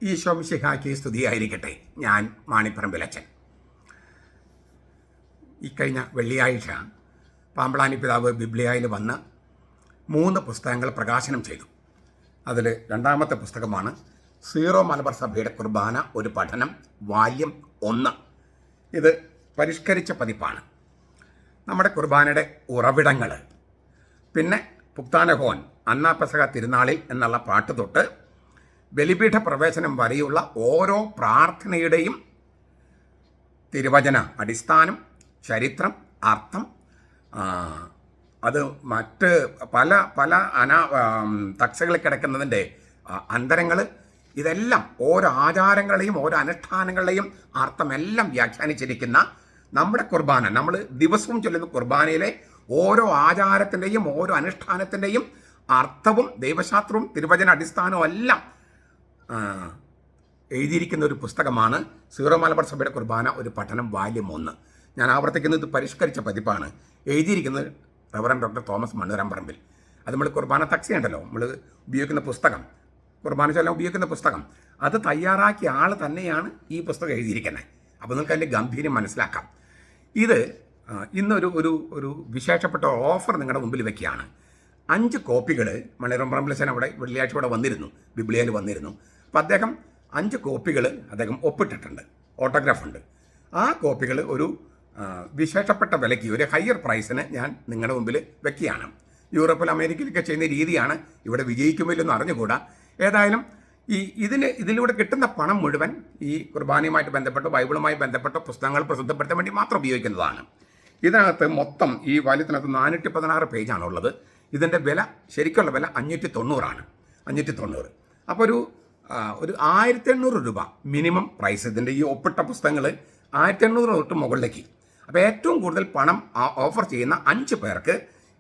ഈശോ മിശിഹായ്ക്ക് സ്തുതിയായിരിക്കട്ടെ. ഞാൻ മാണിപ്പറമ്പിലച്ചൻ. ഇക്കഴിഞ്ഞ വെള്ളിയാഴ്ച പാമ്പളാനി പിതാവ് ബിബ്ലിയയിൽ വന്ന് 3 പുസ്തകങ്ങൾ പ്രകാശനം ചെയ്തു. അതിൽ രണ്ടാമത്തെ പുസ്തകമാണ് സീറോ മലബാർ സഭയുടെ കുർബാന ഒരു പഠനം വാല്യം 1. ഇത് പരിഷ്കരിച്ച പതിപ്പാണ്. നമ്മുടെ കുർബാനയുടെ ഉറവിടങ്ങൾ, പിന്നെ പുക്താനഹോൻ അന്നാ പെസഹ തിരുനാളിൽ എന്നുള്ള പാട്ട് തൊട്ട് ബലിപീഠ പ്രവേശനം വരെയുള്ള ഓരോ പ്രാർത്ഥനയുടെയും തിരുവചന അടിസ്ഥാനം, ചരിത്രം, അർത്ഥം, അത് മറ്റ് പല പല തക്സകളിൽ കിടക്കുന്നതിൻ്റെ അന്തരങ്ങൾ, ഇതെല്ലാം ഓരോ ആചാരങ്ങളെയും ഓരോ അനുഷ്ഠാനങ്ങളെയും അർത്ഥമെല്ലാം വ്യാഖ്യാനിച്ചിരിക്കുന്ന നമ്മുടെ കുർബാന, നമ്മൾ ദിവസവും ചൊല്ലുന്ന കുർബാനയിലെ ഓരോ ആചാരത്തിൻ്റെയും ഓരോ അനുഷ്ഠാനത്തിൻ്റെയും അർത്ഥവും ദൈവശാസ്ത്രവും തിരുവചന അടിസ്ഥാനവും എല്ലാം എഴുതിയിരിക്കുന്ന ഒരു പുസ്തകമാണ് സീറോ മലബാർ സഭയുടെ കുർബാന ഒരു പഠനം വാല്യം 1. ഞാൻ ആവർത്തിക്കുന്നത് ഇത് പരിഷ്കരിച്ച പതിപ്പാണ്. എഴുതിയിരിക്കുന്നത് റവറൻ ഡോക്ടർ തോമസ് മണ്ണൂരാമ്പറമ്പിൽ. അത് നമ്മൾ കുർബാന തക്സിയുണ്ടല്ലോ, നമ്മൾ ഉപയോഗിക്കുന്ന പുസ്തകം, കുർബാന ചൊല്ലാൻ ഉപയോഗിക്കുന്ന പുസ്തകം, അത് തയ്യാറാക്കിയ ആൾ തന്നെയാണ് ഈ പുസ്തകം എഴുതിയിരിക്കുന്നത്. അപ്പോൾ നിങ്ങൾക്ക് അതിൻ്റെ ഗംഭീര്യം മനസ്സിലാക്കാം. ഇത് ഇന്നൊരു ഒരു ഒരു വിശേഷപ്പെട്ട ഓഫർ നിങ്ങളുടെ മുമ്പിൽ വെക്കുകയാണ്. 5 കോപ്പികൾ മണിറമ്പറമ്പിലച്ചൻ അവിടെ വെള്ളിയാഴ്ച കൂടെ വന്നിരുന്നു, ബിബ്ലിയയിൽ വന്നിരുന്നു. അപ്പോൾ അദ്ദേഹം 5 കോപ്പികൾ അദ്ദേഹം ഒപ്പിട്ടിട്ടുണ്ട്, ഓട്ടോഗ്രാഫ് ഉണ്ട്. ആ കോപ്പികൾ ഒരു വിശേഷപ്പെട്ട വിലയ്ക്ക്, ഒരു ഹയർ പ്രൈസിന് ഞാൻ നിങ്ങളുടെ മുമ്പിൽ വെക്കുകയാണ്. യൂറോപ്പിൽ അമേരിക്കയിലൊക്കെ ചെയ്യുന്ന രീതിയാണ്, ഇവിടെ വിജയിക്കുമില്ലെന്ന് അറിഞ്ഞുകൂടാ. ഏതായാലും ഇതിലൂടെ കിട്ടുന്ന പണം മുഴുവൻ ഈ കുർബാനയുമായിട്ട് ബന്ധപ്പെട്ടോ ബൈബിളുമായി ബന്ധപ്പെട്ടോ പുസ്തകങ്ങൾ പ്രസിദ്ധപ്പെടുത്താൻ വേണ്ടി മാത്രം ഉപയോഗിക്കുന്നതാണ്. ഇതിനകത്ത് മൊത്തം ഈ വാല്യത്തിനകത്ത് 416 പേജാണുള്ളത്. ഇതിൻ്റെ വില, ശരിക്കുള്ള വില 590 590. അപ്പോൾ ഒരു 1800 രൂപ മിനിമം പ്രൈസ്. ഇതിൻ്റെ ഈ ഒപ്പിട്ട പുസ്തകങ്ങൾ 1800 തൊട്ട് മുകളിലേക്ക്. അപ്പോൾ ഏറ്റവും കൂടുതൽ പണം ഓഫർ ചെയ്യുന്ന 5 പേർക്ക്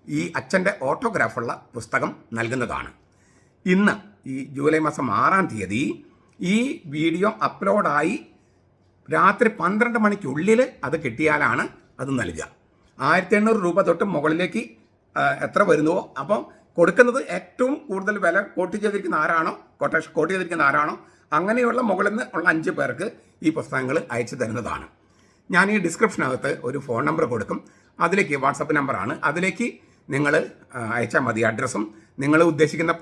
ഈ അച്ഛൻ്റെ ഓട്ടോഗ്രാഫുള്ള പുസ്തകം നൽകുന്നതാണ്. ഇന്ന് ഈ ജൂലൈ മാസം 6-ാം തീയതി ഈ വീഡിയോ അപ്ലോഡായി രാത്രി 12 മണിക്കുള്ളിൽ അത് കിട്ടിയാലാണ് അത് നൽകുക. 1800 രൂപ തൊട്ട് മുകളിലേക്ക് എത്ര വരുന്നുവോ അപ്പം കൊടുക്കുന്നത് ഏറ്റവും കൂടുതൽ വില കോട്ട് ചെയ്തിരിക്കുന്ന ആരാണോ, കൊട്ടേഷൻ കോട്ട് ചെയ്തിരിക്കുന്ന ആരാണോ, അങ്ങനെയുള്ള മുകളിൽ നിന്ന് ഉള്ള 5 പേർക്ക് ഈ പുസ്തകങ്ങൾ അയച്ചു തരുന്നതാണ്. ഞാൻ ഈ ഡിസ്ക്രിപ്ഷനകത്ത് ഒരു ഫോൺ നമ്പർ കൊടുക്കും. അതിലേക്ക്, വാട്സപ്പ് നമ്പറാണ്, അതിലേക്ക് നിങ്ങൾ അയച്ചാൽ മതി. അഡ്രസ്സും നിങ്ങൾ ഉദ്ദേശിക്കുന്ന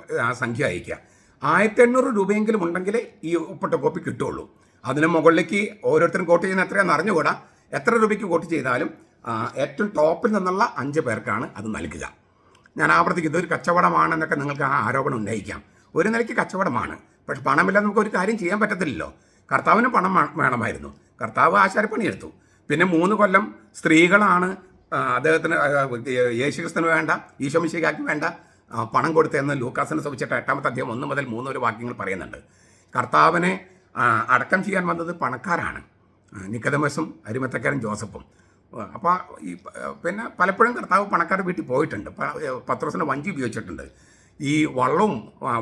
സംഖ്യ അയയ്ക്കുക. 1800 രൂപയെങ്കിലും ഉണ്ടെങ്കിൽ ഈ ഒപ്പിട്ട കോപ്പി കിട്ടുള്ളൂ. അതിന് മുകളിലേക്ക് ഓരോരുത്തരും കോട്ട് ചെയ്യുന്ന എത്രയാണെന്ന് അറിഞ്ഞുകൂടാ. എത്ര രൂപയ്ക്ക് കോട്ട് ചെയ്താലും ഏറ്റവും ടോപ്പിൽ നിന്നുള്ള 5 പേർക്കാണ് അത് നൽകുക. ഞാൻ ആവർത്തിക്കുന്നത് ഒരു കച്ചവടമാണെന്നൊക്കെ നിങ്ങൾക്ക് ആ ആരോപണം ഉന്നയിക്കാം. ഒരു നിലയ്ക്ക് കച്ചവടമാണ്, പക്ഷെ പണമില്ലാതെ നമുക്ക് ഒരു കാര്യം ചെയ്യാൻ പറ്റത്തില്ലല്ലോ. കർത്താവിന് പണം വേണമായിരുന്നു, കർത്താവ് ആശാരപ്പണിയെടുത്തു. പിന്നെ 3 കൊല്ലം സ്ത്രീകളാണ് അദ്ദേഹത്തിന്, യേശുക്രിസ്തുവിന് വേണ്ട, ഈശോ മിശിഹായ്ക്ക് വേണ്ട പണം കൊടുത്തതെന്ന് ലൂക്കാസിനെ സംബന്ധിച്ചിട്ട് 8-ാമത്തെ അധ്യായം 1 മുതൽ 3 വരെ വാക്യങ്ങൾ പറയുന്നുണ്ട്. കർത്താവിനെ അടക്കം ചെയ്യാൻ വന്നത് പണക്കാരാണ്, നിക്കോദെമസും അരിമത്തക്കാരൻ ജോസഫും. അപ്പോൾ ഈ പിന്നെ പലപ്പോഴും കർത്താവ് പണക്കാരുടെ വീട്ടിൽ പോയിട്ടുണ്ട്. പത്രോസിനെ വഞ്ചി ഉപയോഗിച്ചിട്ടുണ്ട്. ഈ വള്ളവും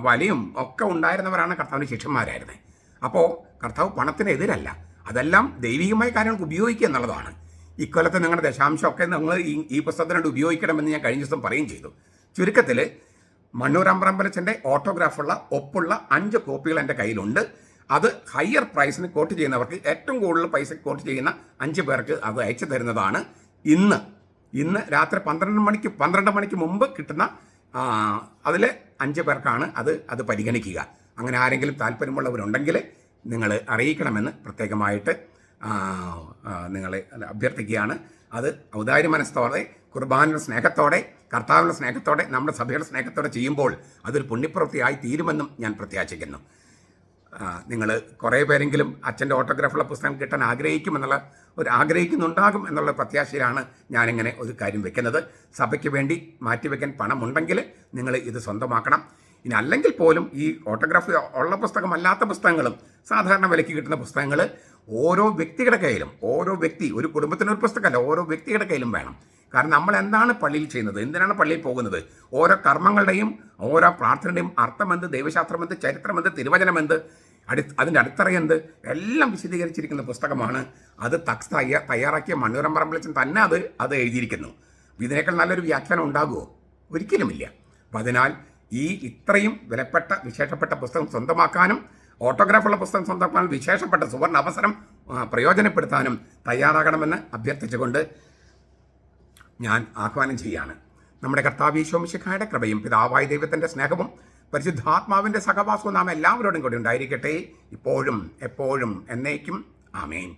വലയും ഒക്കെ ഉണ്ടായിരുന്നവരാണ് കർത്താവിൻ്റെ ശിഷ്യന്മാരായിരുന്നത്. അപ്പോൾ കർത്താവ് പണത്തിനെതിരല്ല, അതെല്ലാം ദൈവികമായ കാര്യങ്ങൾക്ക് ഉപയോഗിക്കുക എന്നുള്ളതാണ്. ഇക്കൊല്ലത്തെ നിങ്ങളുടെ ദശാംശമൊക്കെ നിങ്ങൾ ഈ പുസ്തകത്തിനായിട്ട് ഉപയോഗിക്കണമെന്ന് ഞാൻ കഴിഞ്ഞ ദിവസം പറയുകയും ചെയ്തു. ചുരുക്കത്തിൽ മണ്ണൂരാമ്പറമ്പലച്ചൻ്റെ ഓട്ടോഗ്രാഫുള്ള ഒപ്പുള്ള 5 കോപ്പികൾ എൻ്റെ കയ്യിലുണ്ട്. അത് ഹയർ പ്രൈസിന് കോട്ട് ചെയ്യുന്നവർക്ക്, ഏറ്റവും കൂടുതൽ പൈസ കോട്ട് ചെയ്യുന്ന 5 പേർക്ക് അത് അയച്ചു തരുന്നതാണ്. ഇന്ന് രാത്രി 12 മണിക്ക് മുമ്പ് കിട്ടുന്ന അതിൽ 5 പേർക്കാണ് അത് പരിഗണിക്കുക. അങ്ങനെ ആരെങ്കിലും താല്പര്യമുള്ളവരുണ്ടെങ്കിൽ നിങ്ങൾ അറിയിക്കണമെന്ന് പ്രത്യേകമായിട്ട് നിങ്ങളെ അഭ്യർത്ഥിക്കുകയാണ്. അത് ഔദാര്യ മനസ്സോടെ, കുർബാനയുടെ സ്നേഹത്തോടെ, കർത്താവിൻ്റെ സ്നേഹത്തോടെ, നമ്മുടെ സഭയുടെ സ്നേഹത്തോടെ ചെയ്യുമ്പോൾ അതൊരു പുണ്യപ്രവൃത്തിയായി തീരുമെന്നും ഞാൻ പ്രത്യാശിക്കുന്നു. നിങ്ങൾ കുറേ പേരെങ്കിലും അച്ഛൻ്റെ ഓട്ടോഗ്രാഫുള്ള പുസ്തകം കിട്ടാൻ ആഗ്രഹിക്കുന്നുണ്ടാകും എന്നുള്ള പ്രത്യാശയിലാണ് ഞാനിങ്ങനെ ഒരു കാര്യം വെക്കുന്നത്. സഭയ്ക്ക് വേണ്ടി മാറ്റിവെക്കാൻ പണമുണ്ടെങ്കിൽ നിങ്ങൾ ഇത് സ്വന്തമാക്കണം. ഇനി അല്ലെങ്കിൽ പോലും ഈ ഓട്ടോഗ്രാഫ് ഉള്ള പുസ്തകം അല്ലാത്ത പുസ്തകങ്ങളും സാധാരണ വിലയ്ക്ക് കിട്ടുന്ന പുസ്തകങ്ങൾ ഓരോ വ്യക്തിയുടെ കയ്യിലും, ഒരു കുടുംബത്തിനൊരു പുസ്തകമല്ല, ഓരോ വ്യക്തിയുടെ കയ്യിലും വേണം. കാരണം നമ്മൾ എന്താണ് പള്ളിയിൽ ചെയ്യുന്നത്, എന്തിനാണ് പള്ളിയിൽ പോകുന്നത്, ഓരോ കർമ്മങ്ങളുടെയും ഓരോ പ്രാർത്ഥനയുടെയും അർത്ഥമെന്ത്, ദൈവശാസ്ത്രമെന്ത്, ചരിത്രമെന്ത്, തിരുവചനമെന്ത്, അതിൻ്റെ അടിത്തറയെന്ത്, എല്ലാം വിശദീകരിച്ചിരിക്കുന്ന പുസ്തകമാണ്. അത് തയ്യാറാക്കിയ മണ്ണൂരാമ്പറമ്പിലച്ചൻ തന്നെ അത് എഴുതിയിരിക്കുന്നു. ഇതിനേക്കാൾ നല്ലൊരു വ്യാഖ്യാനം ഉണ്ടാകുമോ? ഒരിക്കലുമില്ല. അപ്പം അതിനാൽ ഈ ഇത്രയും വിലപ്പെട്ട വിശേഷപ്പെട്ട പുസ്തകം സ്വന്തമാക്കാനും ഓട്ടോഗ്രാഫുള്ള പുസ്തകം സ്വന്തമാക്കാൻ വിശേഷപ്പെട്ട സുവർണ അവസരം പ്രയോജനപ്പെടുത്താനും തയ്യാറാകണമെന്ന് അഭ്യർത്ഥിച്ചുകൊണ്ട് ഞാൻ ആഹ്വാനം ചെയ്യാണ്. നമ്മുടെ കർത്താവ് ഈശോ മിശിഹായുടെ കൃപയും പിതാവായ ദൈവത്തിൻ്റെ സ്നേഹവും പരിശുദ്ധാത്മാവിൻ്റെ സഹവാസവും നാം എല്ലാവരോടും കൂടി ഉണ്ടായിരിക്കട്ടെ, ഇപ്പോഴും എപ്പോഴും എന്നേക്കും. ആമേൻ.